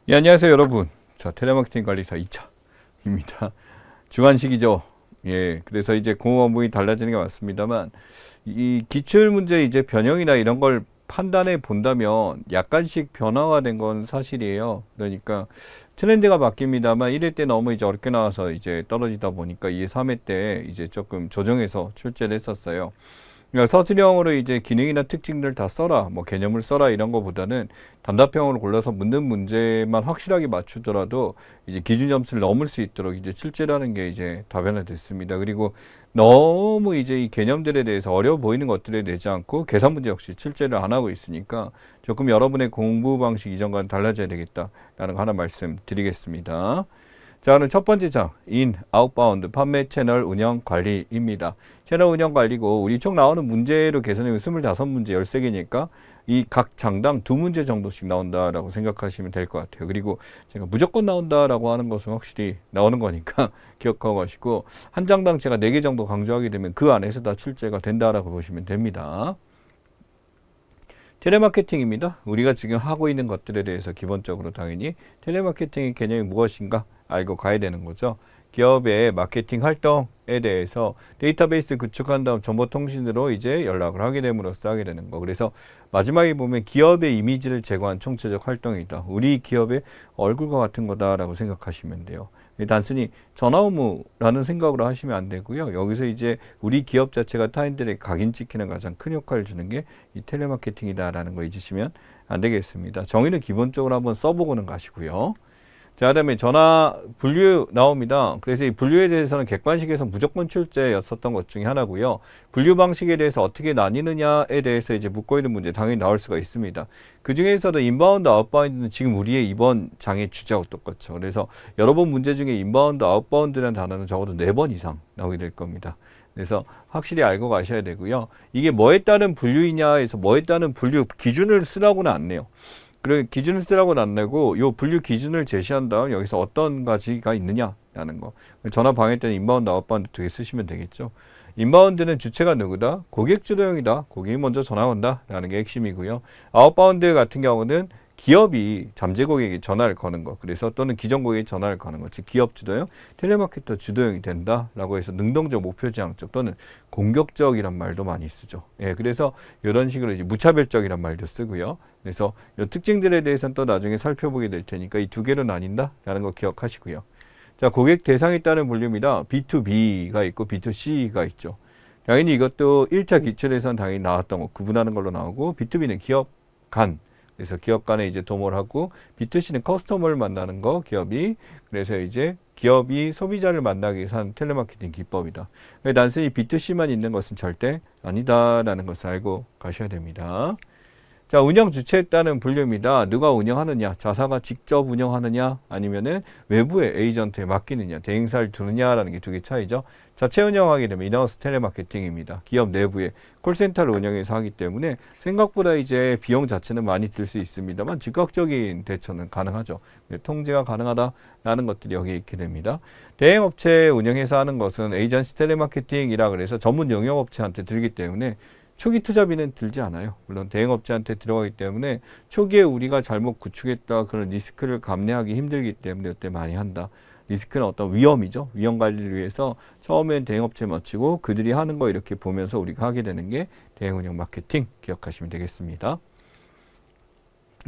예, 안녕하세요, 여러분. 자, 텔레마케팅 관리사 2차입니다. 주관식이죠. 예, 그래서 이제 공무원분이 달라지는 게 맞습니다만, 이 기출문제 이제 변형이나 이런 걸 판단해 본다면 약간씩 변화가 된 건 사실이에요. 그러니까 트렌드가 바뀝니다만 1회 때 너무 이제 어렵게 나와서 이제 떨어지다 보니까 2회, 3회 때 이제 조금 조정해서 출제를 했었어요. 그러니까 서술형으로 이제 기능이나 특징들 다 써라, 뭐 개념을 써라 이런 거보다는 단답형으로 골라서 묻는 문제만 확실하게 맞추더라도 이제 기준 점수를 넘을 수 있도록 이제 출제라는 게 이제 다변화됐습니다. 그리고 너무 이제 이 개념들에 대해서 어려워 보이는 것들에 내지 않고 계산 문제 역시 출제를 안 하고 있으니까 조금 여러분의 공부 방식 이전과는 달라져야 되겠다라는 거 하나 말씀드리겠습니다. 자, 그럼 첫 번째 장, 인, 아웃바운드, 판매 채널 운영 관리입니다. 채널 운영 관리고, 우리 총 나오는 문제로 계산하면 25문제, 13개니까 이 각 장당 2문제 정도씩 나온다라고 생각하시면 될 것 같아요. 그리고 제가 무조건 나온다라고 하는 것은 확실히 나오는 거니까 기억하고 가시고, 한 장당 제가 4개 정도 강조하게 되면 그 안에서 다 출제가 된다라고 보시면 됩니다. 텔레마케팅입니다. 우리가 지금 하고 있는 것들에 대해서 기본적으로 당연히 텔레마케팅의 개념이 무엇인가 알고 가야 되는 거죠. 기업의 마케팅 활동에 대해서 데이터베이스 구축한 다음 정보통신으로 이제 연락을 하게 됨으로써 하게 되는 거. 그래서 마지막에 보면 기업의 이미지를 제거한 총체적 활동이다. 우리 기업의 얼굴과 같은 거다라고 생각하시면 돼요. 단순히 전화 업무라는 생각으로 하시면 안 되고요. 여기서 이제 우리 기업 자체가 타인들에게 각인시키는 가장 큰 역할을 주는 게 이 텔레마케팅이다라는 거 잊으시면 안 되겠습니다. 정의는 기본적으로 한번 써보고는 가시고요. 자, 그다음에 전화 분류 나옵니다. 그래서 이 분류에 대해서는 객관식에서 무조건 출제였었던 것 중에 하나고요. 분류 방식에 대해서 어떻게 나뉘느냐에 대해서 이제 묻고 있는 문제 당연히 나올 수가 있습니다. 그 중에서도 인바운드, 아웃바운드는 지금 우리의 이번 장의 주제하고 똑같죠. 그래서 여러 번 문제 중에 인바운드, 아웃바운드라는 단어는 적어도 4번 이상 나오게 될 겁니다. 그래서 확실히 알고 가셔야 되고요. 이게 뭐에 따른 분류이냐에서 뭐에 따른 분류 기준을 쓰라고는 안 내요. 그리고 기준을 쓰라고는 안 내고 요 분류 기준을 제시한 다음 여기서 어떤 가지가 있느냐라는 거. 전화 방해 때는 인바운드, 아웃바운드 두 개 쓰시면 되겠죠. 인바운드는 주체가 누구다? 고객 주도형이다. 고객이 먼저 전화 온다 라는 게 핵심이고요. 아웃바운드 같은 경우는 기업이 잠재 고객에게 전화를 거는 거, 그래서 또는 기존 고객에 전화를 거는 거, 즉 기업 주도형, 텔레마케터 주도형이 된다라고 해서 능동적, 목표지향적 또는 공격적이란 말도 많이 쓰죠. 예, 그래서 이런 식으로 이제 무차별적이란 말도 쓰고요. 그래서 이 특징들에 대해서는 또 나중에 살펴보게 될 테니까 이 두 개로 나뉜다라는 거 기억하시고요. 자, 고객 대상에 따른 분류입니다. B2B가 있고 B2C가 있죠. 당연히 이것도 1차 기출에서는 당연히 나왔던 거 구분하는 걸로 나오고, B2B는 기업 간, 그래서 기업 간에 이제 도모를 하고, B2C는 커스터머를 만나는 거, 기업이. 그래서 이제 기업이 소비자를 만나기 위해서 하는 텔레마케팅 기법이다. 단순히 B2C만 있는 것은 절대 아니다라는 것을 알고 가셔야 됩니다. 자, 운영 주체에 따른 분류입니다. 누가 운영하느냐, 자사가 직접 운영하느냐, 아니면은 외부의 에이전트에 맡기느냐, 대행사를 두느냐라는 게 두 개 차이죠. 자체 운영하게 되면 인하우스 텔레마케팅입니다. 기업 내부에 콜센터를 운영해서 하기 때문에 생각보다 이제 비용 자체는 많이 들 수 있습니다만 즉각적인 대처는 가능하죠. 통제가 가능하다라는 것들이 여기에 있게 됩니다. 대행업체 운영해서 하는 것은 에이전시 텔레마케팅이라 그래서 전문 영역업체한테 들기 때문에 초기 투자비는 들지 않아요. 물론 대행업체한테 들어가기 때문에 초기에 우리가 잘못 구축했다 그런 리스크를 감내하기 힘들기 때문에 이때 많이 한다. 리스크는 어떤 위험이죠. 위험 관리를 위해서 처음엔 대행업체 맞추고 그들이 하는 거 이렇게 보면서 우리가 하게 되는 게 대행운영 마케팅 기억하시면 되겠습니다.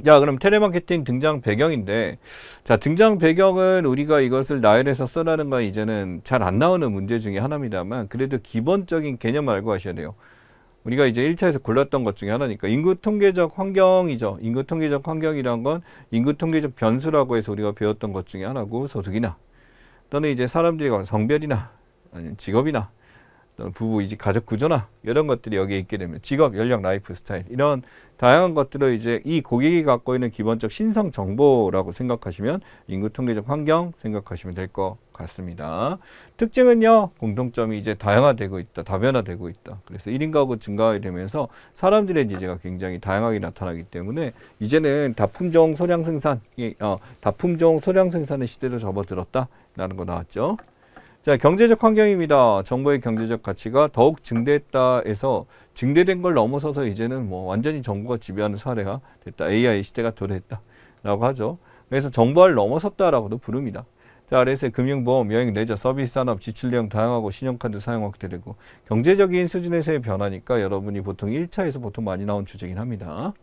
자, 그럼 텔레마케팅 등장 배경인데, 자, 등장 배경은 우리가 이것을 나열해서 써라는 건 이제는 잘 안 나오는 문제 중에 하나입니다만 그래도 기본적인 개념을 알고 가셔야 돼요. 우리가 이제 1차에서 골랐던 것 중에 하나니까 인구 통계적 환경이죠. 인구 통계적 환경이란 건 인구 통계적 변수라고 해서 우리가 배웠던 것 중에 하나고, 소득이나 또는 이제 사람들이 성별이나 아니면 직업이나 또는 부부 이제 가족 구조나 이런 것들이 여기에 있게 되면 직업, 연령, 라이프 스타일 이런 다양한 것들을 이제 이 고객이 갖고 있는 기본적 신성 정보라고 생각하시면 인구 통계적 환경 생각하시면 될 것 같습니다. 특징은요, 공통점이 이제 다양화되고 있다, 다변화되고 있다. 그래서 1인 가구 증가하게 되면서 사람들의 니즈가 굉장히 다양하게 나타나기 때문에 이제는 다품종 소량 생산, 다품종 소량 생산의 시대로 접어들었다라는 거 나왔죠. 자, 경제적 환경입니다. 정보의 경제적 가치가 더욱 증대했다 해서 증대된 걸 넘어서서 이제는 뭐 완전히 정보가 지배하는 사례가 됐다. AI 시대가 도래했다 라고 하죠. 그래서 정보화를 넘어섰다라고도 부릅니다. 자, 그래서 금융보험, 여행, 레저, 서비스 산업, 지출 내용 다양하고 신용카드 사용 확대되고 경제적인 수준에서의 변화니까 여러분이 보통 1차에서 보통 많이 나온 주제긴 합니다.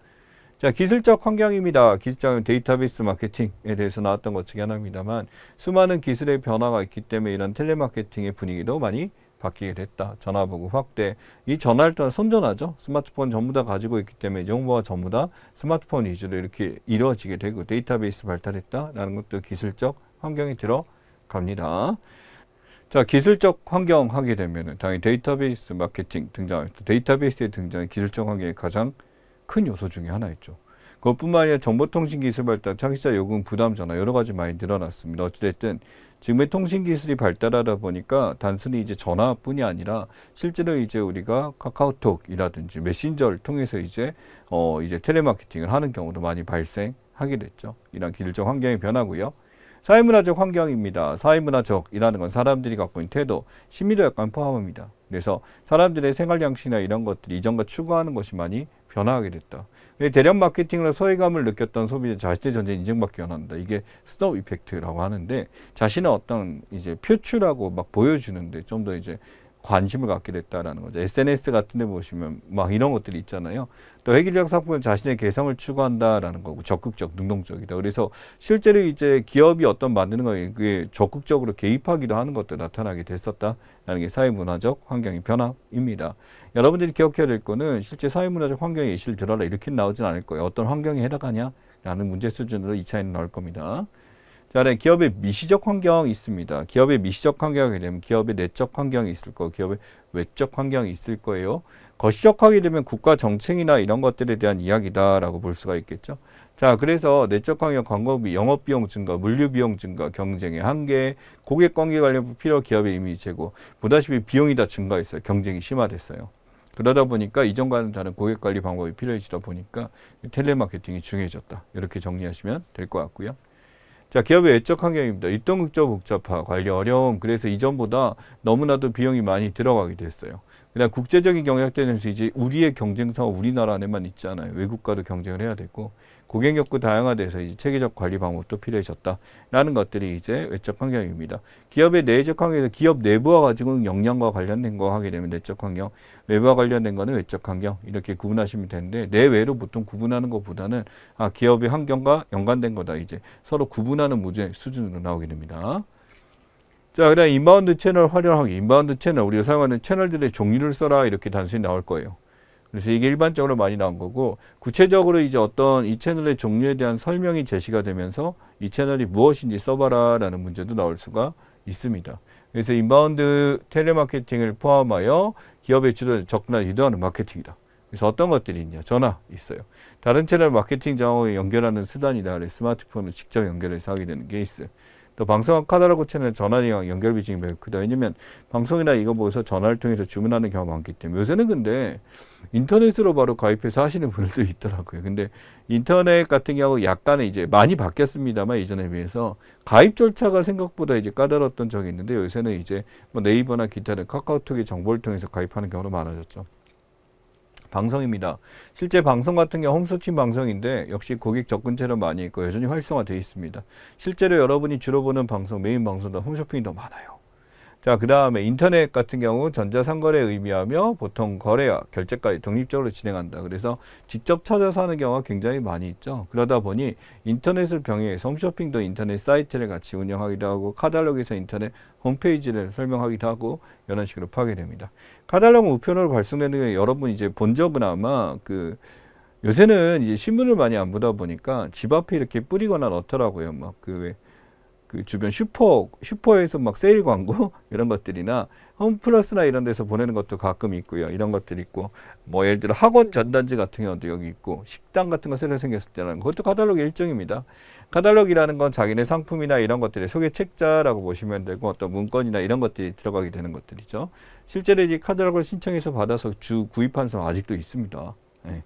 자, 기술적 환경입니다. 기술적 데이터베이스 마케팅에 대해서 나왔던 것 중에 하나입니다만 수많은 기술의 변화가 있기 때문에 이런 텔레마케팅의 분위기도 많이 바뀌게 됐다. 전화보급 확대. 이 전화를 떠나 손전화죠. 스마트폰 전부 다 가지고 있기 때문에 정보가 전부 다 스마트폰 위주로 이렇게 이루어지게 되고 데이터베이스 발달했다라는 것도 기술적 환경이 들어갑니다. 자, 기술적 환경 하게 되면은 당연히 데이터베이스 마케팅 등장합니다. 데이터베이스에 등장한 기술적 환경의 가장 큰 요소 중에 하나였죠. 그것뿐만 아니라 정보통신기술 발달, 차기차 요금 부담 전화 여러 가지 많이 늘어났습니다. 어찌됐든 지금의 통신기술이 발달하다 보니까 단순히 이제 전화뿐이 아니라 실제로 이제 우리가 카카오톡이라든지 메신저를 통해서 이제 텔레마케팅을 하는 경우도 많이 발생하게 됐죠. 이런 기술적 환경의 변화고요. 사회문화적 환경입니다. 사회문화적이라는 건 사람들이 갖고 있는 태도, 심리도 약간 포함합니다. 그래서 사람들의 생활 양식이나 이런 것들이 이전과 추구하는 것이 많이 변화하게 됐다. 대량 마케팅으로 소외감을 느꼈던 소비자 자신의 존재 인정받기 원한다. 이게 스노우 이펙트라고 하는데 자신의 어떤 이제 표출하고 막 보여주는데 좀 더 이제 관심을 갖게 됐다라는 거죠. SNS 같은 데 보시면 막 이런 것들이 있잖아요. 또 획일적 상품은 자신의 개성을 추구한다라는 거고 적극적, 능동적이다. 그래서 실제로 이제 기업이 어떤 만드는 거에 적극적으로 개입하기도 하는 것도 나타나게 됐었다라는 게 사회문화적 환경의 변화입니다. 여러분들이 기억해야 될 거는 실제 사회문화적 환경에 예시를 들어라 이렇게 나오진 않을 거예요. 어떤 환경에 해당하냐라는 문제 수준으로 2차에는 나올 겁니다. 자, 네, 기업의 미시적 환경이 있습니다. 기업의 미시적 환경이 되면 기업의 내적 환경이 있을 거고 기업의 외적 환경이 있을 거예요. 거시적하게 되면 국가 정책이나 이런 것들에 대한 이야기다라고 볼 수가 있겠죠. 자, 그래서 내적 환경, 광고비, 영업비용 증가, 물류비용 증가, 경쟁의 한계, 고객 관계 관련 필요 기업의 이미지 제고, 보다시피 비용이 다 증가했어요. 경쟁이 심화됐어요. 그러다 보니까 이전과는 다른 고객 관리 방법이 필요해지다 보니까 텔레마케팅이 중요해졌다. 이렇게 정리하시면 될 것 같고요. 자, 기업의 외적 환경입니다. 유동국적 복잡화, 관리 어려움. 그래서 이전보다 너무나도 비용이 많이 들어가게 됐어요. 그다음 국제적인 경쟁되면서 이제 우리의 경쟁사가 우리나라 안에만 있지 않아요. 외국과도 경쟁을 해야 되고 고객 욕구 다양화돼서 이제 체계적 관리 방법도 필요해졌다라는 것들이 이제 외적 환경입니다. 기업의 내적 환경에서 기업 내부와 가지고 역량과 관련된 거 하게 되면 내적 환경, 외부와 관련된 거는 외적 환경 이렇게 구분하시면 되는데 내외로 보통 구분하는 것보다는 기업의 환경과 연관된 거다 이제 서로 구분하는 문제 수준으로 나오게 됩니다. 자, 그다음 인바운드 채널 활용하기. 인바운드 채널 우리가 사용하는 채널들의 종류를 써라 이렇게 단순히 나올 거예요. 그래서 이게 일반적으로 많이 나온 거고 구체적으로 이제 어떤 이 채널의 종류에 대한 설명이 제시가 되면서 이 채널이 무엇인지 써봐라 라는 문제도 나올 수가 있습니다. 그래서 인바운드 텔레마케팅을 포함하여 기업의 주도를 접근하는 유도하는 마케팅이다. 그래서 어떤 것들이 있냐. 전화 있어요. 다른 채널 마케팅 장호에 연결하는 수단이다. 그래서 스마트폰을 직접 연결해서 하게 되는 케이스. 또 방송과 카탈로그 채널 전화량 연결 비중이 매우 크다. 왜냐면 방송이나 이거 보고서 전화를 통해서 주문하는 경우가 많기 때문에 요새는 근데 인터넷으로 바로 가입해서 하시는 분들도 있더라고요. 근데 인터넷 같은 경우 약간은 이제 많이 바뀌었습니다만 이전에 비해서 가입 절차가 생각보다 이제 까다로웠던 적이 있는데 요새는 이제 뭐 네이버나 기타를 카카오톡의 정보를 통해서 가입하는 경우도 많아졌죠. 방송입니다. 실제 방송 같은 경우 홈서칭 방송인데 역시 고객 접근체로 많이 있고 여전히 활성화되어 있습니다. 실제로 여러분이 주로 보는 방송, 메인 방송보다 홈쇼핑이 더 많아요. 자, 그 다음에 인터넷 같은 경우 전자상거래를 의미하며 보통 거래와 결제까지 독립적으로 진행한다. 그래서 직접 찾아서 하는 경우가 굉장히 많이 있죠. 그러다 보니 인터넷을 병행해서 홈쇼핑도 인터넷 사이트를 같이 운영하기도 하고 카탈로그에서 인터넷 홈페이지를 설명하기도 하고 이런 식으로 파게 됩니다. 카탈로그 우편으로 발송되는 게 여러분이 이제 본 적은 아마 요새는 이제 신문을 많이 안 보다 보니까 집 앞에 이렇게 뿌리거나 넣더라고요. 막 그 주변 슈퍼에서 막 세일 광고 이런 것들이나 홈플러스나 이런 데서 보내는 것도 가끔 있고요. 이런 것들이 있고 뭐 예를 들어 학원 전단지 같은 경우도 여기 있고 식당 같은 거 새로 생겼을 때는 그것도 카탈로그 일종입니다. 카탈로그라는 건 자기네 상품이나 이런 것들의 소개 책자라고 보시면 되고 어떤 문건이나 이런 것들이 들어가게 되는 것들이죠. 실제로 이제 카탈로그를 신청해서 받아서 구입한 사람 아직도 있습니다. 네.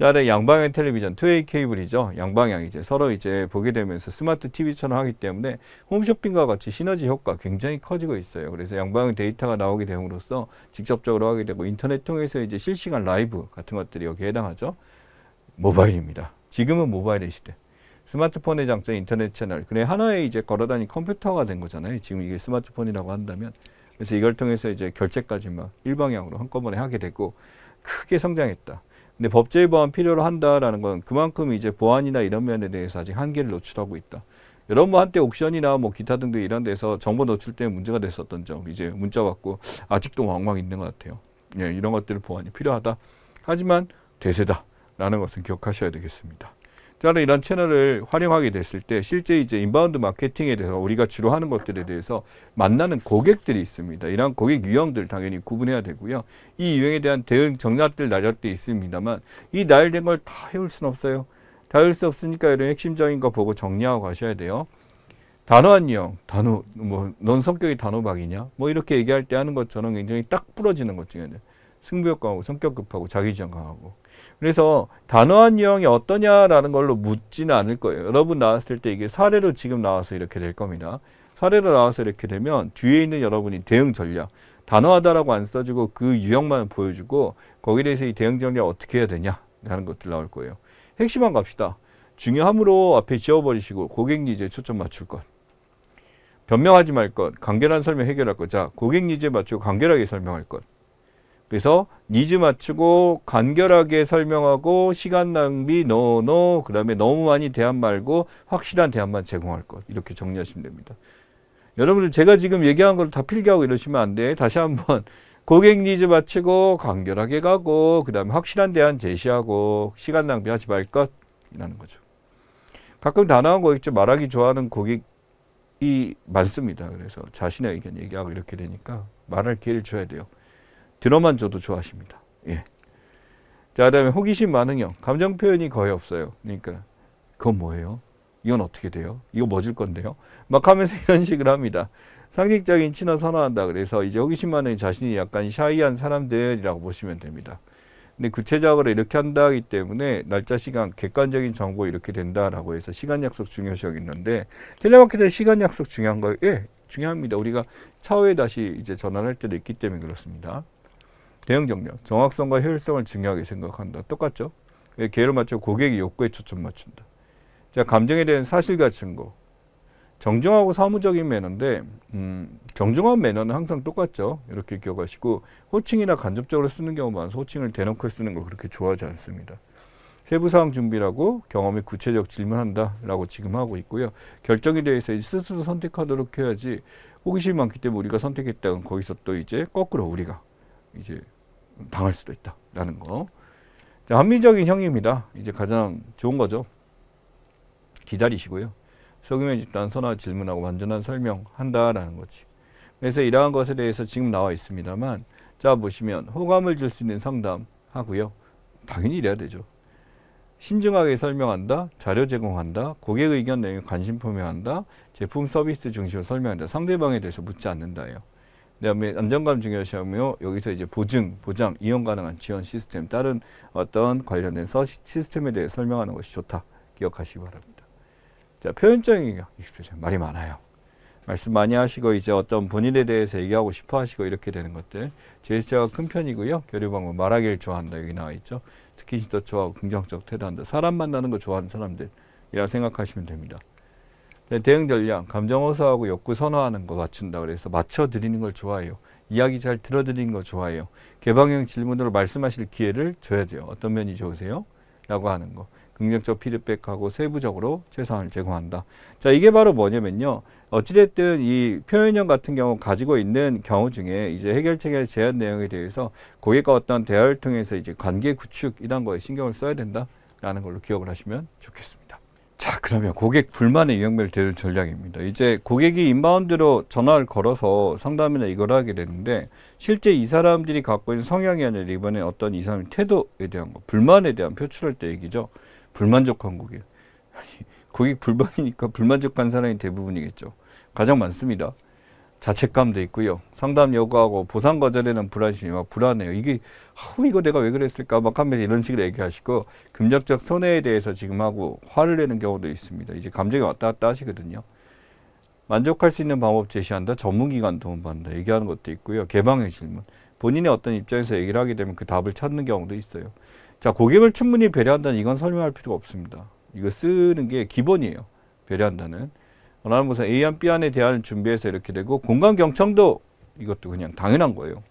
자, 양방향 텔레비전, 2A 케이블이죠. 양방향 이제 서로 이제 보게 되면서 스마트 TV처럼 하기 때문에 홈쇼핑과 같이 시너지 효과 굉장히 커지고 있어요. 그래서 양방향 데이터가 나오게 됨으로써 직접적으로 하게 되고 인터넷 통해서 이제 실시간 라이브 같은 것들이 여기에 해당하죠. 모바일입니다. 지금은 모바일의 시대. 스마트폰의 장점 인터넷 채널. 그래 하나의 이제 걸어다니는 컴퓨터가 된 거잖아요. 지금 이게 스마트폰이라고 한다면. 그래서 이걸 통해서 이제 결제까지 막 일방향으로 한꺼번에 하게 되고 크게 성장했다. 근데 법제의 보완 필요로 한다라는 건 그만큼 이제 보안이나 이런 면에 대해서 아직 한계를 노출하고 있다. 여러분 뭐 한때 옥션이나 뭐 기타 등등 이런 데서 정보 노출 때문에 문제가 됐었던 점 이제 문자 받고 아직도 왕왕 있는 것 같아요. 예, 이런 것들 보완이 필요하다. 하지만 대세다라는 것은 기억하셔야 되겠습니다. 저는 이런 채널을 활용하게 됐을 때 실제 이제 인바운드 마케팅에 대해서 우리가 주로 하는 것들에 대해서 만나는 고객들이 있습니다. 이런 고객 유형들 당연히 구분해야 되고요. 이 유형에 대한 대응 정략들 나열돼 있습니다만 이 나열된 걸 다 해올 수는 없어요. 다 해올 수 없으니까 이런 핵심적인 거 보고 정리하고 가셔야 돼요. 단호한 유형, 단호, 뭐 넌 성격이 단호박이냐? 뭐 이렇게 얘기할 때 하는 것처럼 굉장히 딱 부러지는 것 중에 승부욕 강하고 성격 급하고 자기주장 강하고. 그래서 단호한 유형이 어떠냐라는 걸로 묻지는 않을 거예요. 여러분 나왔을 때 이게 사례로 지금 나와서 이렇게 될 겁니다. 사례로 나와서 이렇게 되면 뒤에 있는 여러분이 대응 전략, 단호하다라고 안 써주고 그 유형만 보여주고 거기에 대해서 이 대응 전략 어떻게 해야 되냐라는 것들 나올 거예요. 핵심만 갑시다. 중요함으로 앞에 지워버리시고 고객 니즈에 초점 맞출 것. 변명하지 말 것. 간결한 설명 해결할 것. 자, 고객 니즈에 맞추고 간결하게 설명할 것. 그래서 니즈 맞추고 간결하게 설명하고 시간 낭비 노노 그 다음에 너무 많이 대안 말고 확실한 대안만 제공할 것. 이렇게 정리하시면 됩니다. 여러분들 제가 지금 얘기한 걸 다 필기하고 이러시면 안 돼. 다시 한번 고객 니즈 맞추고 간결하게 가고 그 다음에 확실한 대안 제시하고 시간 낭비하지 말 것이라는 거죠. 가끔 단호한 고객들 말하기 좋아하는 고객이 많습니다. 그래서 자신의 의견 얘기하고 이렇게 되니까 말할 기회를 줘야 돼요. 들어만 줘도 좋아하십니다. 예. 자, 그다음에 호기심 많은 형. 감정 표현이 거의 없어요. 그러니까 그건 뭐예요? 이건 어떻게 돼요? 이거 뭐 줄 건데요? 막 하면서 이런 식으로 합니다. 상식적인 친화 선호한다. 그래서 이제 호기심 많은 자신이 약간 샤이한 사람들이라고 보시면 됩니다. 근데 구체적으로 이렇게 한다기 때문에 날짜, 시간, 객관적인 정보 이렇게 된다라고 해서 시간 약속 중요시 여기는데 텔레마케터의 시간 약속 중요한 거예요. 예, 중요합니다. 우리가 차후에 다시 이제 전환할 때도 있기 때문에 그렇습니다. 대응 정력, 정확성과 효율성을 중요하게 생각한다. 똑같죠? 기회를 맞춰 고객의 욕구에 초점 맞춘다. 자, 감정에 대한 사실과 증거. 정중하고 사무적인 매너인데 정중한 매너는 항상 똑같죠. 이렇게 기억하시고 호칭이나 간접적으로 쓰는 경우가 많아서 호칭을 대놓고 쓰는 걸 그렇게 좋아하지 않습니다. 세부사항 준비라고 경험에 구체적 질문한다라고 지금 하고 있고요. 결정에 대해서 스스로 선택하도록 해야지 호기심이 많기 때문에 우리가 선택했다면 거기서 또 이제 거꾸로 우리가 이제 당할 수도 있다라는 거. 자, 합리적인 형입니다. 이제 가장 좋은 거죠. 기다리시고요. 속임의 집단 선화 질문하고 완전한 설명한다라는 거지. 그래서 이러한 것에 대해서 지금 나와 있습니다만 자 보시면 호감을 줄 수 있는 상담하고요. 당연히 이래야 되죠. 신중하게 설명한다. 자료 제공한다. 고객 의견 내용에 관심 표명한다. 제품 서비스 중심으로 설명한다. 상대방에 대해서 묻지 않는다예요. 그다음에 안정감 중요시하며 여기서 이제 보증, 보장, 이용 가능한 지원 시스템, 다른 어떤 관련된 시스템에 대해 설명하는 것이 좋다. 기억하시기 바랍니다. 자, 표현적인 익스프레션 말이 많아요. 말씀 많이 하시고 이제 어떤 본인에 대해서 얘기하고 싶어 하시고 이렇게 되는 것들. 제스처가 큰 편이고요. 교류 방법 말하기를 좋아한다. 여기 나와 있죠. 스킨십도 좋아하고 긍정적 태도한다. 사람 만나는 거 좋아하는 사람들이라 생각하시면 됩니다. 대응 전략, 감정 호소하고 욕구 선호하는 거 맞춘다. 그래서 맞춰드리는 걸 좋아해요. 이야기 잘 들어드리는 거 좋아해요. 개방형 질문으로 말씀하실 기회를 줘야 돼요. 어떤 면이 좋으세요? 라고 하는 거. 긍정적 피드백하고 세부적으로 최선을 제공한다. 자, 이게 바로 뭐냐면요. 어찌됐든 이 표현형 같은 경우 가지고 있는 경우 중에 이제 해결책의 제안 내용에 대해서 고객과 어떤 대화를 통해서 이제 관계 구축 이런 거에 신경을 써야 된다라는 걸로 기억을 하시면 좋겠습니다. 자, 그러면 고객 불만의 유형별 대응 전략입니다. 이제 고객이 인바운드로 전화를 걸어서 상담이나 이걸 하게 되는데 실제 이 사람들이 갖고 있는 성향이 아니라 이번에 어떤 이 사람의 태도에 대한 거, 불만에 대한 표출할 때 얘기죠. 불만족한 고객. 고객 불만이니까 불만족한 사람이 대부분이겠죠. 가장 많습니다. 자책감도 있고요. 상담 요구하고 보상 거절에는 불안심이 막 불안해요. 이게 이거 내가 왜 그랬을까 막 하면서 이런 식으로 얘기하시고 금전적 손해에 대해서 지금 하고 화를 내는 경우도 있습니다. 이제 감정이 왔다 갔다 하시거든요. 만족할 수 있는 방법 제시한다. 전문기관 도움받는다. 얘기하는 것도 있고요. 개방형 질문. 본인의 어떤 입장에서 얘기를 하게 되면 그 답을 찾는 경우도 있어요. 자, 고객을 충분히 배려한다는 이건 설명할 필요가 없습니다. 이거 쓰는 게 기본이에요. 배려한다는. 원하는 것은 A안 B안에 대한 준비해서 이렇게 되고 공간 경청도 이것도 그냥 당연한 거예요.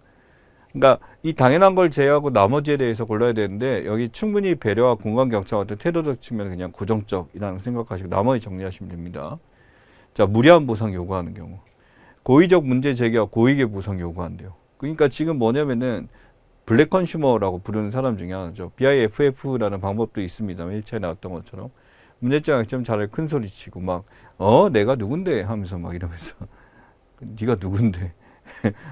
그러니까 이 당연한 걸 제외하고 나머지에 대해서 골라야 되는데 여기 충분히 배려와 공간 경청 같은 태도적 측면은 그냥 고정적이라는 생각하시고 나머지 정리하시면 됩니다. 자, 무리한 보상 요구하는 경우. 고의적 문제 제기와 고의의 보상 요구한대요. 그러니까 지금 뭐냐면은 블랙 컨슈머라고 부르는 사람 중에 하나죠. BIFF라는 방법도 있습니다만 1차에 나왔던 것처럼 문제점 약점 잘을 큰 소리 치고 막 내가 누군데 하면서 막 이러면서 네가 누군데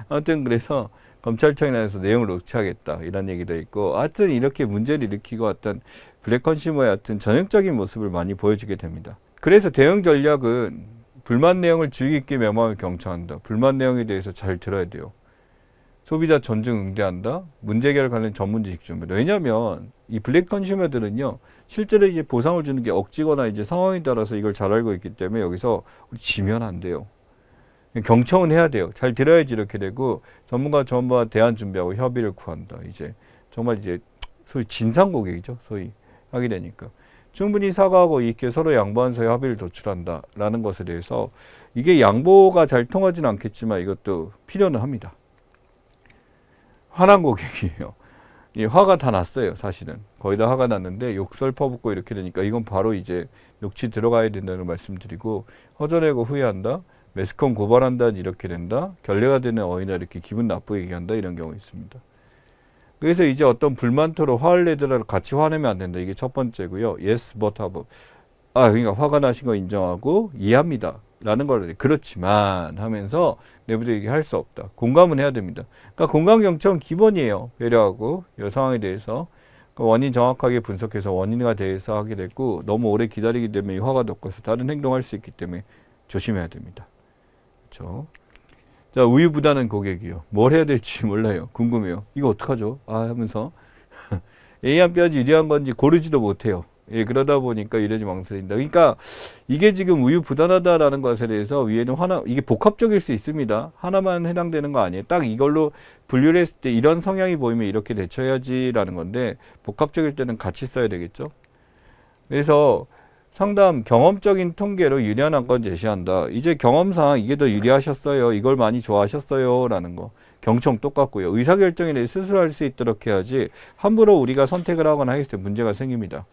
아무튼 그래서 검찰청에 나와서 내용을 녹취하겠다 이런 얘기도 있고 하여튼 이렇게 문제를 일으키고 어떤 블랙 컨슈머의 어떤 전형적인 모습을 많이 보여주게 됩니다. 그래서 대응 전략은 불만 내용을 주의 깊게 메모하며 경청한다. 불만 내용에 대해서 잘 들어야 돼요. 소비자 존중 응대한다. 문제 해결 관련 전문 지식 준비. 왜냐하면 이 블랙 컨슈머들은요 실제로 이제 보상을 주는 게 억지거나 이제 상황에 따라서 이걸 잘 알고 있기 때문에 여기서 우리 지면 안 돼요. 경청은 해야 돼요. 잘 들어야지 이렇게 되고 전문가 대안 준비하고 협의를 구한다. 이제 정말 이제 소위 진상 고객이죠. 소위 하게 되니까 충분히 사과하고 있게 서로 양보하면서 협의를 도출한다라는 것에 대해서 이게 양보가 잘 통하지는 않겠지만 이것도 필요는 합니다. 화난 고객이에요. 이 화가 다 났어요. 사실은 거의 다 화가 났는데 욕설 퍼붓고 이렇게 되니까 이건 바로 이제 녹취 들어가야 된다는 말씀드리고 허전하고 후회한다. 매스컴 고발한다 이렇게 된다. 결례가 되는 어휘나 이렇게 기분 나쁘게 얘기한다 이런 경우 있습니다. 그래서 이제 어떤 불만토로 화를 내더라도 같이 화내면 안 된다. 이게 첫 번째고요. Yes, but have. 그러니까 화가 나신 거 인정하고 이해합니다. 라는 걸 그렇지만 하면서 내부적으로 얘기할 수 없다. 공감은 해야 됩니다. 그러니까 공감 경청은 기본이에요. 배려하고 이 상황에 대해서 원인 정확하게 분석해서 원인에 대해서 하게 됐고 너무 오래 기다리기 때문에 화가 높아서 다른 행동할 수 있기 때문에 조심해야 됩니다. 그렇죠? 자, 우유부단한 고객이요. 뭘 해야 될지 몰라요. 궁금해요. 이거 어떡하죠? 하면서 A안 B안이 유리한 건지 고르지도 못해요. 예, 그러다 보니까 이러지 망설인다. 그러니까 이게 지금 우유부단하다라는 것에 대해서 위에는 이게 복합적일 수 있습니다. 하나만 해당되는 거 아니에요. 딱 이걸로 분류를 했을 때 이런 성향이 보이면 이렇게 대처해야지라는 건데 복합적일 때는 같이 써야 되겠죠. 그래서 상담 경험적인 통계로 유리한 안건 제시한다. 이제 경험상 이게 더 유리하셨어요. 이걸 많이 좋아하셨어요. 라는 거. 경청 똑같고요. 의사결정에 대해 스스로 할 수 있도록 해야지 함부로 우리가 선택을 하거나 했을 때 문제가 생깁니다.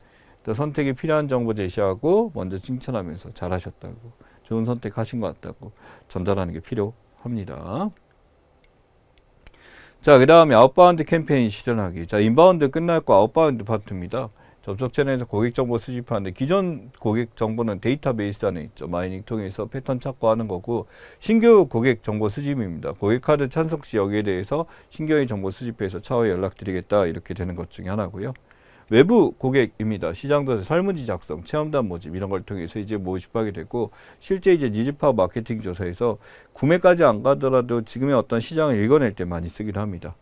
또 선택이 필요한 정보 제시하고 먼저 칭찬하면서 잘하셨다고 좋은 선택하신 것 같다고 전달하는 게 필요합니다. 자, 그 다음에 아웃바운드 캠페인 실현하기. 자, 인바운드 끝났고 아웃바운드 파트입니다. 접속 채널에서 고객 정보 수집하는데 기존 고객 정보는 데이터베이스 안에 있죠. 마이닝 통해서 패턴 찾고 하는 거고 신규 고객 정보 수집입니다. 고객 카드 찬성 시 여기에 대해서 신규의 정보 수집해서 차후에 연락드리겠다 이렇게 되는 것 중에 하나고요. 외부 고객입니다. 시장도 설문지 작성, 체험단 모집 이런 걸 통해서 이제 모집하게 되고 실제 이제 니즈 파악 마케팅 조사에서 구매까지 안 가더라도 지금의 어떤 시장을 읽어낼 때 많이 쓰기도 합니다.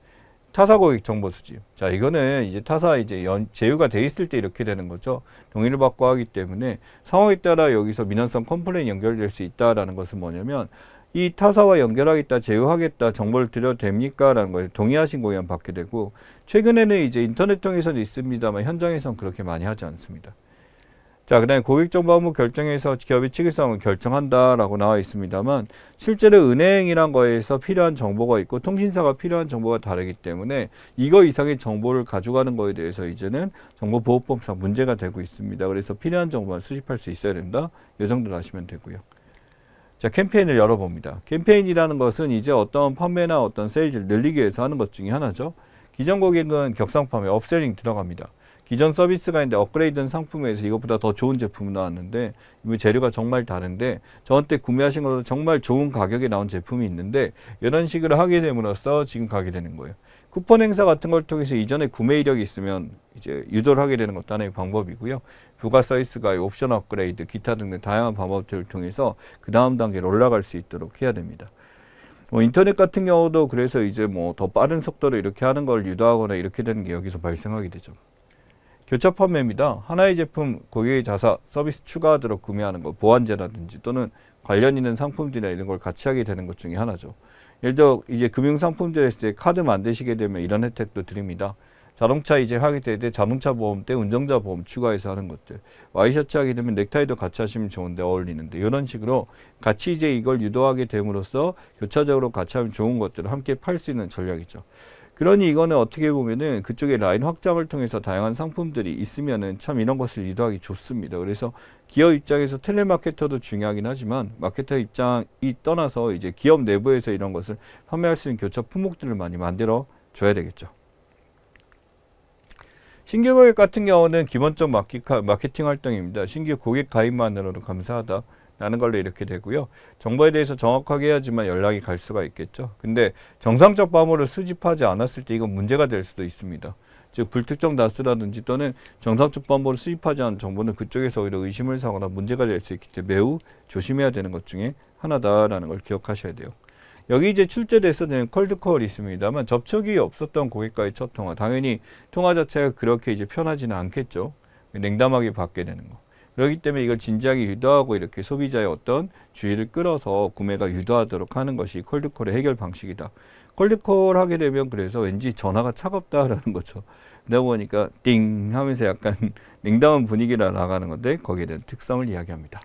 타사 고객 정보 수집. 자, 이거는 이제 타사 이제 제휴가 돼 있을 때 이렇게 되는 거죠. 동의를 받고 하기 때문에 상황에 따라 여기서 민원성 컴플레인 연결될 수 있다라는 것은 뭐냐면 이 타사와 연결하겠다, 제휴하겠다, 정보를 드려도 됩니까? 라는 거에 동의하신 고객만 받게 되고 최근에는 이제 인터넷 통해서도 있습니다만 현장에서는 그렇게 많이 하지 않습니다. 자, 그 다음에 고객정보 업무 결정에서 기업의 취득성을 결정한다라고 나와 있습니다만 실제로 은행이란 거에서 필요한 정보가 있고 통신사가 필요한 정보가 다르기 때문에 이거 이상의 정보를 가져가는 거에 대해서 이제는 정보보호법상 문제가 되고 있습니다. 그래서 필요한 정보만 수집할 수 있어야 된다. 이 정도로 하시면 되고요. 자, 캠페인을 열어봅니다. 캠페인이라는 것은 이제 어떤 판매나 어떤 세일즈를 늘리기 위해서 하는 것 중에 하나죠. 기존 고객은 격상 판매, 업셀링 들어갑니다. 기존 서비스가 있는데 업그레이드된 상품에서 이것보다 더 좋은 제품이 나왔는데 이 재료가 정말 다른데 저한테 구매하신 것보다 정말 좋은 가격에 나온 제품이 있는데 이런 식으로 하게 됨으로써 지금 가게 되는 거예요. 쿠폰 행사 같은 걸 통해서 이전에 구매 이력이 있으면 이제 유도를 하게 되는 것도 하나의 방법이고요. 부가 서비스가 옵션 업그레이드, 기타 등등 다양한 방법들을 통해서 그 다음 단계로 올라갈 수 있도록 해야 됩니다. 인터넷 같은 경우도 그래서 이제 더 빠른 속도로 이렇게 하는 걸 유도하거나 이렇게 되는 게 여기서 발생하게 되죠. 교차 판매입니다. 하나의 제품 고객의 자사 서비스 추가하도록 구매하는 거, 보완제라든지 또는 관련 있는 상품들이나 이런 걸 같이 하게 되는 것 중에 하나죠. 예를 들어 이제 금융상품들 했을 때 카드 만드시게 되면 이런 혜택도 드립니다. 자동차 이제 하게 될 때 자동차 보험 때 운전자 보험 추가해서 하는 것들. 와이셔츠 하게 되면 넥타이도 같이 하시면 좋은데 어울리는데 이런 식으로 같이 이제 이걸 유도하게 됨으로써 교차적으로 같이 하면 좋은 것들을 함께 팔 수 있는 전략이죠. 그러니 이거는 어떻게 보면은 그쪽에 라인 확장을 통해서 다양한 상품들이 있으면은 참 이런 것을 유도하기 좋습니다. 그래서 기업 입장에서 텔레마케터도 중요하긴 하지만 마케터 입장이 떠나서 이제 기업 내부에서 이런 것을 판매할 수 있는 교차 품목들을 많이 만들어 줘야 되겠죠. 신규 고객 같은 경우는 기본적 마케팅 활동입니다. 신규 고객 가입만으로도 감사하다 라는 걸로 이렇게 되고요. 정보에 대해서 정확하게 해야지만 연락이 갈 수가 있겠죠. 근데 정상적 번호를 수집하지 않았을 때 이건 문제가 될 수도 있습니다. 즉 불특정 다수라든지 또는 정상적 번호를 수집하지 않은 정보는 그쪽에서 오히려 의심을 사거나 문제가 될 수 있기 때문에 매우 조심해야 되는 것 중에 하나다라는 걸 기억하셔야 돼요. 여기 이제 출제돼서는 콜드콜이 있습니다만 접촉이 없었던 고객과의 첫 통화, 당연히 통화 자체가 그렇게 이제 편하지는 않겠죠. 냉담하게 받게 되는 거. 그렇기 때문에 이걸 진지하게 유도하고 이렇게 소비자의 어떤 주의를 끌어서 구매가 유도하도록 하는 것이 콜드콜의 해결 방식이다. 콜드콜 하게 되면 그래서 왠지 전화가 차갑다라는 거죠. 그러다 보니까 띵 하면서 약간 냉담한 분위기라 나가는 건데 거기에 대한 특성을 이야기합니다.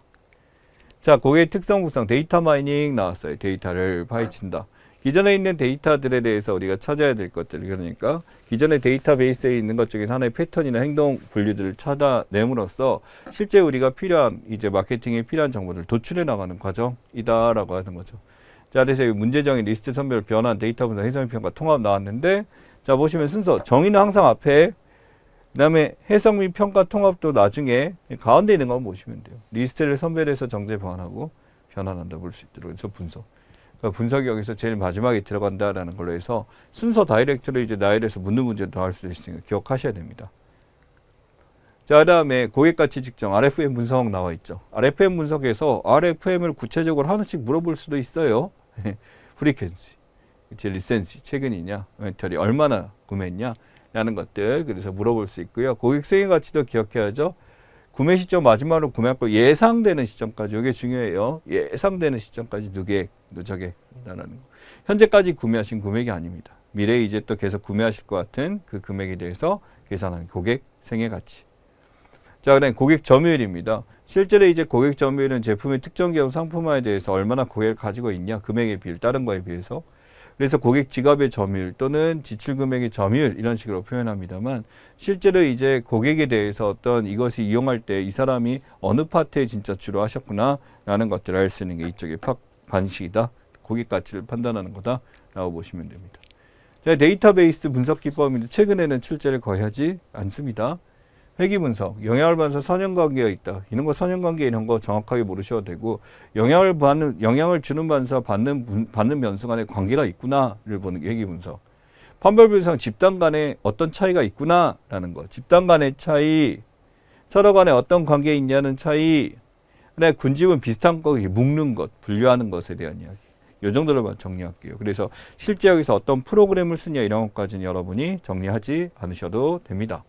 자, 고객 특성 구성 데이터 마이닝 나왔어요. 데이터를 파헤친다. 기존에 있는 데이터들에 대해서 우리가 찾아야 될 것들, 그러니까 기존의 데이터베이스에 있는 것 중에 하나의 패턴이나 행동 분류들을 찾아냄으로써 실제 우리가 필요한 이제 마케팅에 필요한 정보를 도출해 나가는 과정이다라고 하는 거죠. 자, 그래서 문제 정의, 리스트 선별, 변환, 데이터 분석, 해석 평가, 통합 나왔는데, 자 보시면 순서 정의는 항상 앞에, 그다음에 해석 및 평가 통합도 나중에 가운데 있는 거 보시면 돼요. 리스트를 선별해서 정제 보완하고 변환한다 볼 수 있도록 해서 분석. 그러니까 분석이 여기서 제일 마지막에 들어간다라는 걸로 해서 순서 다이렉트로 이제 나열해서 묻는 문제도 할 수 있으니까 기억하셔야 됩니다. 자, 그다음에 고객 가치 측정 RFM 분석 나와 있죠. RFM 분석에서 RFM을 구체적으로 하나씩 물어볼 수도 있어요. 프리퀀시, 리센시, 최근이냐, 멘털이 얼마나 구매했냐 라는 것들 그래서 물어볼 수 있고요. 고객 수익 가치도 기억해야죠. 구매 시점 마지막으로 구매할 거 예상되는 시점까지 이게 중요해요. 예상되는 시점까지 누적액 라는 거. 현재까지 구매하신 금액이 아닙니다. 미래에 이제 또 계속 구매하실 것 같은 그 금액에 대해서 계산하는 고객 생애 가치. 자, 그다음 고객 점유율입니다. 실제로 이제 고객 점유율은 제품의 특정 기업 상품화에 대해서 얼마나 고객을 가지고 있냐, 금액의 비율, 다른 거에 비해서. 그래서 고객 지갑의 점유율 또는 지출 금액의 점유율 이런 식으로 표현합니다만 실제로 이제 고객에 대해서 어떤 이것이 이용할 때 이 사람이 어느 파트에 진짜 주로 하셨구나 라는 것들을 알 수 있는 게 이쪽의 반식이다. 고객 가치를 판단하는 거다 라고 보시면 됩니다. 자, 데이터베이스 분석 기법인데 최근에는 출제를 거의 하지 않습니다. 회귀 분석, 영향을 받아서 선형관계가 있다. 이런 거 선형관계 이런 거 정확하게 모르셔도 되고 영향을 주는 반사 받는 변수 간의 관계가 있구나를 보는 게 회귀 분석. 판별 분석, 집단 간에 어떤 차이가 있구나라는 거. 집단 간의 차이, 서로 간에 어떤 관계에 있냐는 차이. 그다음에 군집은 비슷한 거 묶는 것, 분류하는 것에 대한 이야기. 이 정도로만 정리할게요. 그래서 실제 여기서 어떤 프로그램을 쓰냐 이런 것까지는 여러분이 정리하지 않으셔도 됩니다.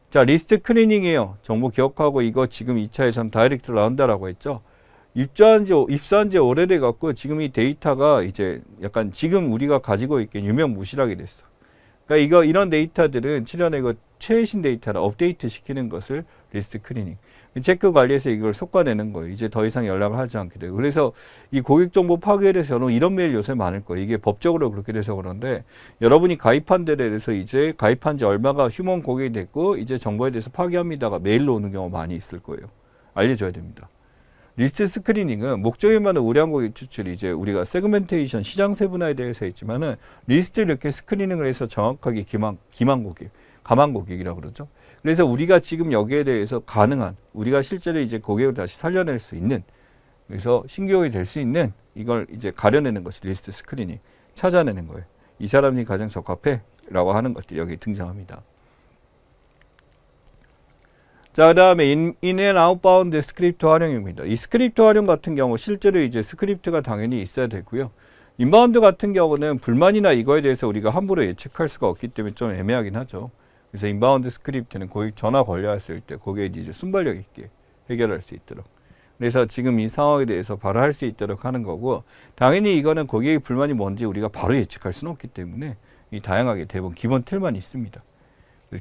자, 리스트 클리닝이에요. 정보 기억하고 이거 지금 2차에서는 다이렉트로 나온다라고 했죠. 입사한 지 오래돼 갖고 지금 이 데이터가 이제 약간 지금 우리가 가지고 있기엔 유명무실하게 됐어. 그러니까 이런 데이터들은 실현의 그 최신 데이터를 업데이트 시키는 것을 리스트 클리닝. 체크 관리에서 이걸 솎아내는 거예요. 이제 더 이상 연락을 하지 않게 되고. 그래서 이 고객 정보 파괴에 대해서는 이런 메일 요새 많을 거예요. 이게 법적으로 그렇게 돼서 그런데 여러분이 가입한 데에 대해서 이제 가입한 지 얼마가 휴먼 고객이 됐고 이제 정보에 대해서 파괴합니다가 메일로 오는 경우가 많이 있을 거예요. 알려줘야 됩니다. 리스트 스크리닝은 목적에 맞는 우량 고객 추출이 이제 우리가 세그멘테이션 시장 세분화에 대해서 했지만은 리스트를 이렇게 스크리닝을 해서 정확하게 기만 고객, 가만 고객이라고 그러죠. 그래서 우리가 지금 여기에 대해서 가능한 우리가 실제로 이제 고객을 다시 살려낼 수 있는 그래서 신규고객이 될 수 있는 이걸 이제 가려내는 것이 리스트 스크리닝 찾아내는 거예요. 이 사람이 가장 적합해 라고 하는 것들이 여기 등장합니다. 자, 그 다음에 in and outbound 스크립트 활용입니다. 이 스크립트 활용 같은 경우 실제로 이제 스크립트가 당연히 있어야 되고요. 인바운드 같은 경우는 불만이나 이거에 대해서 우리가 함부로 예측할 수가 없기 때문에 좀 애매하긴 하죠. 그래서 인바운드 스크립트는 고객 전화 걸려왔을 때 고객이 이제 순발력 있게 해결할 수 있도록. 그래서 지금 이 상황에 대해서 바로 할 수 있도록 하는 거고 당연히 이거는 고객의 불만이 뭔지 우리가 바로 예측할 수는 없기 때문에 이 다양하게 대부분 기본 틀만 있습니다.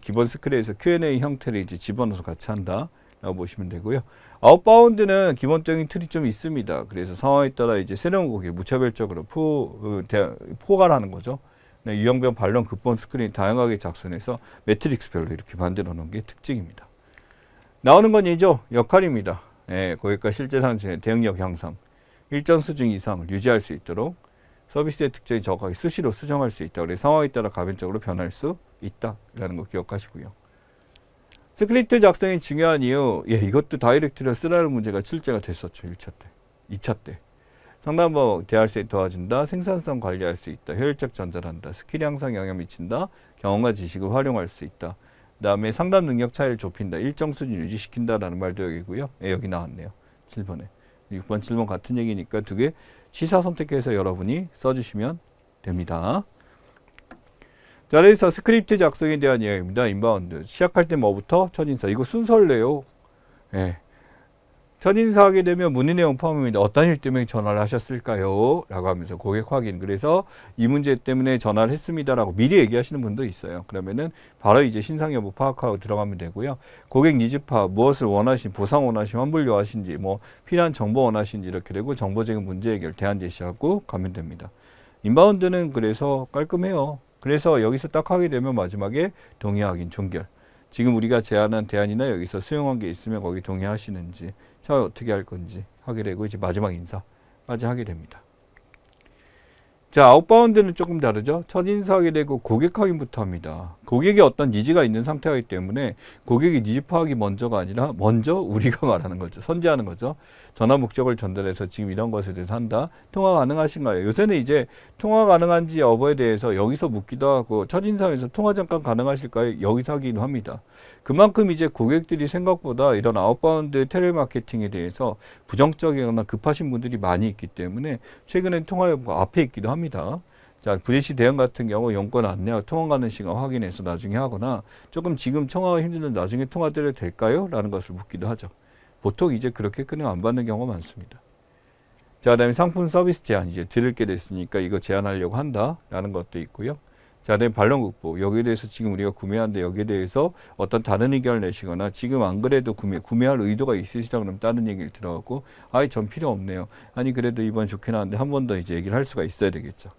기본 스크래에서 Q&A 형태를 이제 집어넣어서 같이 한다라고 보시면 되고요. 아웃바운드는 기본적인 틀이 좀 있습니다. 그래서 상황에 따라 이제 새로운 고객 무차별적으로 포괄하는 거죠. 네, 유형별 반론 극본 스크린 다양하게 작성해서 매트릭스별로 이렇게 만들어 놓은 게 특징입니다. 나오는 건 이죠. 역할입니다. 예, 고객과 실제 상황의 대응력 향상, 일정 수준 이상을 유지할 수 있도록 서비스의 특징이 정확하게 수시로 수정할 수 있다. 그래서 상황에 따라 가변적으로 변할 수 있다라는 거 기억하시고요. 스크립트 작성이 중요한 이유, 예, 이것도 다이렉트로 쓰라는 문제가 출제가 됐었죠. 1차 때, 2차 때. 상담법 대할 수 있게 도와준다, 생산성 관리할 수 있다, 효율적 전달한다, 스킬 향상 영향 미친다, 경험과 지식을 활용할 수 있다. 그 다음에 상담 능력 차이를 좁힌다, 일정 수준 유지시킨다라는 말도 여기고요. 예, 여기 나왔네요. 7번에. 6번, 7번 같은 얘기니까 두 개 시사 선택해서 여러분이 써주시면 됩니다. 자, 그래서 스크립트 작성에 대한 이야기입니다. 인바운드. 시작할 때 뭐부터? 첫인사. 이거 순서래요. 예. 첫인사 하게 되면 문의 내용 포함입니다. 어떤 일 때문에 전화를 하셨을까요? 라고 하면서 고객 확인. 그래서 이 문제 때문에 전화를 했습니다. 라고 미리 얘기하시는 분도 있어요. 그러면은 바로 이제 신상 여부 파악하고 들어가면 되고요. 고객 니즈 파악, 무엇을 원하신, 보상 원하신, 환불 요하신지, 뭐 필요한 정보 원하신지 이렇게 되고 정보적인 문제 해결, 대안 제시하고 가면 됩니다. 인바운드는 그래서 깔끔해요. 그래서 여기서 딱 하게 되면 마지막에 동의, 확인, 종결. 지금 우리가 제안한 대안이나 여기서 수용한 게 있으면 거기 동의하시는지, 차 어떻게 할 건지 하게 되고 이제 마지막 인사까지 하게 됩니다. 자, 아웃바운드는 조금 다르죠. 첫 인사하게 되고 고객 확인부터 합니다. 고객이 어떤 니즈가 있는 상태이기 때문에 고객의 니즈 파악이 먼저가 아니라 먼저 우리가 말하는 거죠. 선제하는 거죠. 전화 목적을 전달해서 지금 이런 것에 대해서 한다. 통화 가능하신가요? 요새는 이제 통화 가능한지 여부에 대해서 여기서 묻기도 하고 첫 인사에서 통화 잠깐 가능하실까요? 여기서 하기도 합니다. 그만큼 이제 고객들이 생각보다 이런 아웃바운드 텔레마케팅에 대해서 부정적이거나 급하신 분들이 많이 있기 때문에 최근엔 통화 여부가 앞에 있기도 합니다. 자, VC 대응 같은 경우 용건 안내와 통화 가능 시간 확인해서 나중에 하거나 조금 지금 통화가 힘든데 나중에 통화 드려도 될까요? 라는 것을 묻기도 하죠. 보통 이제 그렇게 끊어 안 받는 경우가 많습니다. 자, 그다음에 상품 서비스 제한 이제 드릴 게 됐으니까 이거 제한하려고 한다라는 것도 있고요. 자, 그다음에 반론 극복. 여기에 대해서 지금 우리가 구매하는데 여기에 대해서 어떤 다른 의견을 내시거나 지금 안 그래도 구매할 의도가 있으시다 그러면 다른 얘기를 들어가고 아이 전 필요 없네요. 아니 그래도 이번 좋게 나왔는데 한 번 더 이제 얘기를 할 수가 있어야 되겠죠.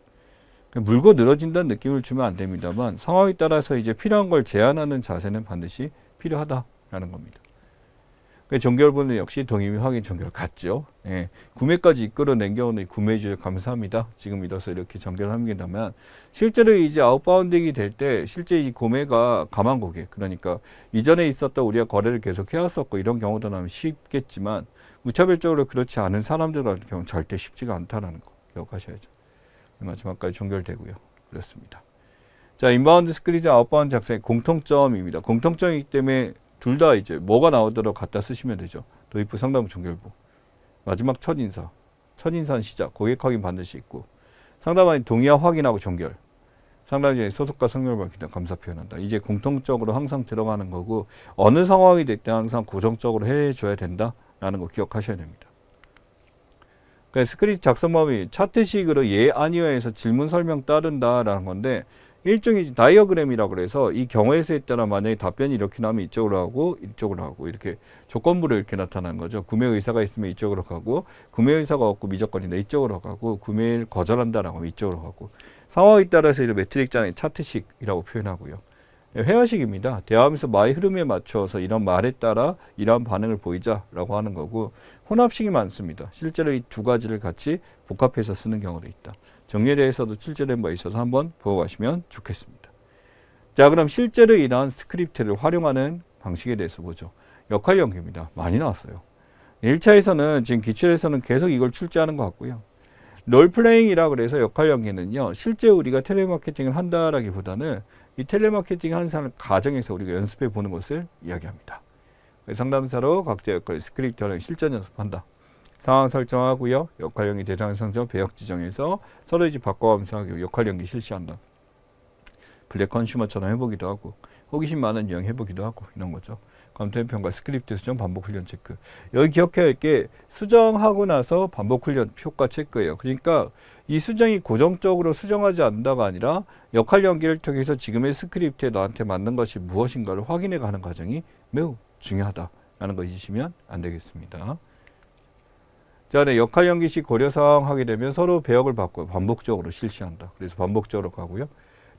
물고 늘어진다는 느낌을 주면 안 됩니다만 상황에 따라서 이제 필요한 걸 제한하는 자세는 반드시 필요하다라는 겁니다. 종결부는 역시 동의 및 확인 종결 같죠. 예, 구매까지 이끌어낸 경우는 구매해 주셔서 감사합니다. 지금 이뤄서 이렇게 전결합니다만 실제로 이제 아웃바운딩이 될 때 실제 이 구매가 가만 고객 그러니까 이전에 있었던 우리가 거래를 계속 해왔었고 이런 경우도 나면 쉽겠지만 무차별적으로 그렇지 않은 사람들 같은 경우는 절대 쉽지가 않다는 거 기억하셔야죠. 마지막까지 종결되고요. 그렇습니다. 자, 인바운드 스크립트 아웃바운드 작성의 공통점입니다. 공통점이기 때문에 둘 다 이제 뭐가 나오도록 갖다 쓰시면 되죠. 도입부, 상담부, 종결부. 마지막 첫 인사는 시작. 고객 확인 반드시 있고. 상담원이 동의와 확인하고 종결. 상담자의 소속과 성명을 밝힌다. 감사 표현한다. 이제 공통적으로 항상 들어가는 거고 어느 상황이 됐든 항상 고정적으로 해줘야 된다라는 거 기억하셔야 됩니다. 그러니까 스크립트 작성법이 차트식으로 예, 아니요에서 질문 설명 따른다라는 건데 일종의 다이어그램이라고 그래서 이 경우의 수에 따라 만약에 답변이 이렇게 나오면 이쪽으로 하고 이쪽으로 하고 이렇게 조건부로 이렇게 나타나는 거죠. 구매 의사가 있으면 이쪽으로 가고 구매 의사가 없고 미조건이다 이쪽으로 가고 구매를 거절한다라고 하면 이쪽으로 가고 상황에 따라서 이런 매트릭장의 차트식이라고 표현하고요. 회화식입니다. 대화하면서 말의 흐름에 맞춰서 이런 말에 따라 이러한 반응을 보이자라고 하는 거고 혼합식이 많습니다. 실제로 이 두 가지를 같이 복합해서 쓰는 경우도 있다. 정리에 대해서도 출제된 바 있어서 한번 보고 가시면 좋겠습니다. 자, 그럼 실제로 이러한 스크립트를 활용하는 방식에 대해서 보죠. 역할 연계입니다. 많이 나왔어요. 1차에서는 지금 기출에서는 계속 이걸 출제하는 것 같고요. 롤플레잉이라고 그래서 역할 연계는요. 실제 우리가 텔레마케팅을 한다라기보다는 이 텔레마케팅 하는 사람 가정에서 우리가 연습해 보는 것을 이야기합니다. 상담사로 각자 역할 스크립트 활용 실전 연습한다. 상황 설정하고요. 역할 연계 대상 선정 배역 지정해서 서로 이제 바꿔가면서 역할 연계 실시한다. 블랙 컨슈머처럼 해보기도 하고 호기심 많은 유형 해보기도 하고 이런 거죠. 감토인평가 스크립트 수정 반복 훈련 체크. 여기 기억해야 할 게 수정하고 나서 반복 훈련 효과 체크예요. 그러니까 이 수정이 고정적으로 수정하지 않는다가 아니라 역할 연기를 통해서 지금의 스크립트에 너한테 맞는 것이 무엇인가를 확인해 가는 과정이 매우 중요하다라는 거 잊으시면 안 되겠습니다. 자, 네, 역할 연기 시 고려사항 하게 되면 서로 배역을 바꿔 반복적으로 실시한다. 그래서 반복적으로 가고요.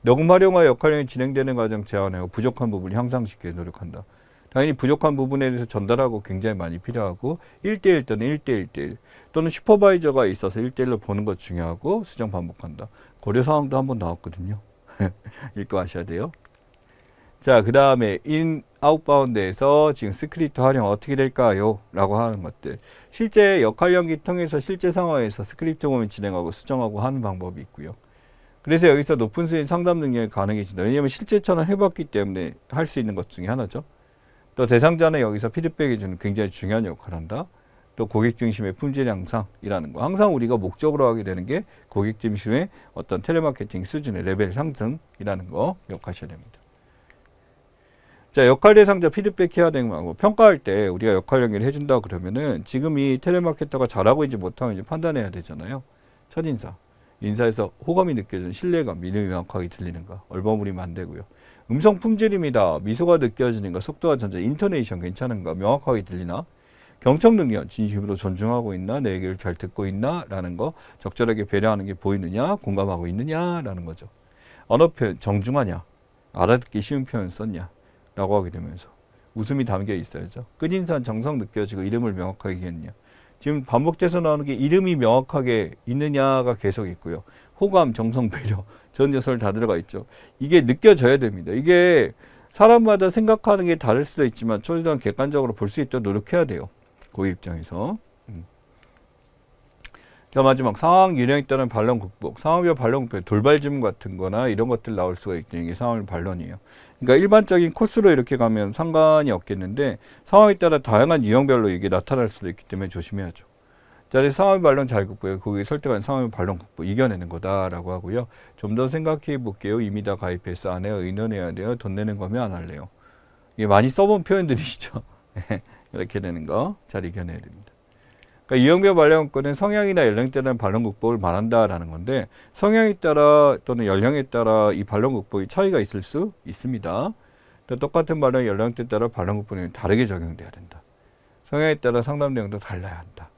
녹음 활용과 역할 연기 진행되는 과정 제한하고 부족한 부분을 향상시키기 노력한다. 당연히 부족한 부분에 대해서 전달하고 굉장히 많이 필요하고 1대1 또는 1대1대1 또는 슈퍼바이저가 있어서 1대1로 보는 것 중요하고 수정 반복한다. 고려사항도 한번 나왔거든요. 읽고 하셔야 돼요. 자, 그 다음에 인 아웃바운드에서 지금 스크립트 활용 어떻게 될까요? 라고 하는 것들. 실제 역할 연기 통해서 실제 상황에서 스크립트 보면 진행하고 수정하고 하는 방법이 있고요. 그래서 여기서 높은 수준 상담 능력이 가능해진다. 왜냐하면 실제처럼 해봤기 때문에 할 수 있는 것 중에 하나죠. 또 대상자는 여기서 피드백이 주는 굉장히 중요한 역할을 한다. 또 고객 중심의 품질 향상이라는 거. 항상 우리가 목적으로 하게 되는 게 고객 중심의 어떤 텔레마케팅 수준의 레벨 상승이라는 거 기억하셔야 됩니다. 자, 역할 대상자 피드백 해야 되는 거고 평가할 때 우리가 역할 연기를 해준다 그러면은 지금 이 텔레마케터가 잘하고 있는지 못하고 있는지 판단해야 되잖아요. 첫인사. 인사에서 호감이 느껴지는 신뢰감, 믿음이 명확하게 들리는가. 얼버무리면 안 되고요. 음성 품질입니다. 미소가 느껴지는가, 속도와 전자, 인토네이션 괜찮은가, 명확하게 들리나, 경청 능력, 진심으로 존중하고 있나, 내 얘기를 잘 듣고 있나, 라는 거, 적절하게 배려하는 게 보이느냐, 공감하고 있느냐, 라는 거죠. 언어 표현, 정중하냐, 알아듣기 쉬운 표현 썼냐, 라고 하게 되면서 웃음이 담겨 있어야죠. 끝인사는 정성 느껴지고 이름을 명확하게 얘기했냐. 지금 반복돼서 나오는 게 이름이 명확하게 있느냐가 계속 있고요. 호감, 정성, 배려, 전 요소를 다 들어가 있죠. 이게 느껴져야 됩니다. 이게 사람마다 생각하는 게 다를 수도 있지만 최대한 객관적으로 볼 수 있도록 노력해야 돼요. 고객 입장에서. 자, 마지막 상황 유형에 따른 반론 극복. 상황별 반론 극복, 돌발 질문 같은 거나 이런 것들 나올 수가 있죠. 이게 상황별 반론이에요. 그러니까 일반적인 코스로 이렇게 가면 상관이 없겠는데 상황에 따라 다양한 유형별로 이게 나타날 수도 있기 때문에 조심해야죠. 자, 그래서 상황별 반론 잘 극복해요. 거기에 설득하는 상황별 반론 극복, 이겨내는 거다라고 하고요. 좀 더 생각해 볼게요. 이미 다 가입해서 안 해요. 의논해야 돼요. 돈 내는 거면 안 할래요. 이게 많이 써본 표현들이시죠. 이렇게 되는 거 잘 이겨내야 됩니다. 그러니까 유형별 반론권은 성향이나 연령에 따른 반론 극복을 말한다라는 건데 성향에 따라 또는 연령에 따라 이 반론 극복이 차이가 있을 수 있습니다. 또 똑같은 반론 연령대에 따라 반론 극복이 다르게 적용돼야 된다. 성향에 따라 상담 내용도 달라야 한다.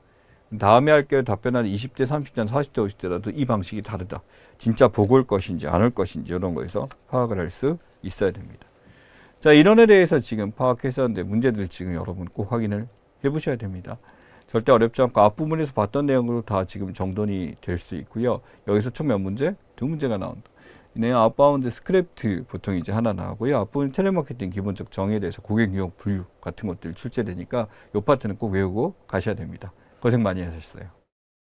다음에 할게요. 답변한 20대, 30대, 40대, 50대라도 이 방식이 다르다. 진짜 보고 올 것인지 안 올 것인지 이런 거에서 파악을 할 수 있어야 됩니다. 자, 인원에 대해서 지금 파악했었는데 문제들 지금 여러분 꼭 확인을 해보셔야 됩니다. 절대 어렵지 않고 앞부분에서 봤던 내용으로 다 지금 정돈이 될 수 있고요. 여기서 총 몇 문제? 2문제가 나온다. 이 내용 아웃바운드 스크립트 보통 이제 하나 나오고요. 앞부분 텔레마케팅 기본적 정의에 대해서 고객 유형 분류 같은 것들 출제되니까 이 파트는 꼭 외우고 가셔야 됩니다. 고생 많이 하셨어요.